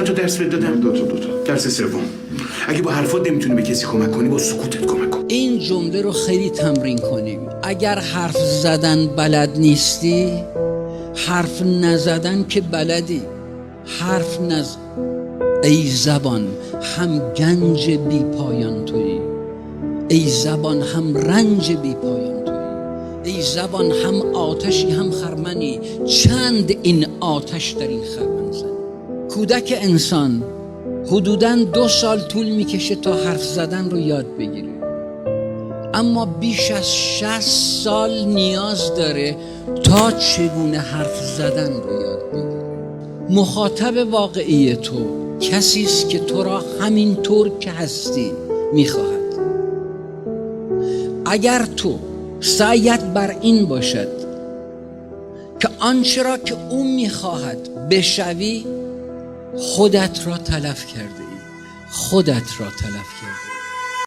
چند تا درس بهت دادم؟ دو تا. درس سوم، اگه با حرفات نمیتونی به کسی کمک کنی، با سکوتت کمک کن. این جمله رو خیلی تمرین کنیم. اگر حرف زدن بلد نیستی، حرف نزدن که بلدی. حرف ای زبان هم گنج بی پایان تویی، ای زبان هم رنج بی پایان تویی، ای زبان هم آتشی هم خرمنی، چند این آتش در این خرمن زنی. کودک انسان حدوداً 2 سال طول میکشه تا حرف زدن رو یاد بگیره، اما بیش از 60 سال نیاز داره تا چگونه حرف زدن رو یاد بگیره. مخاطب واقعی تو کسی است که تو را همینطور که هستی میخواهد. اگر تو سعیت بر این باشد که آنچه را که او میخواهد بشوی، خودت را تلف کرده ای. خودت را تلف کرده ای.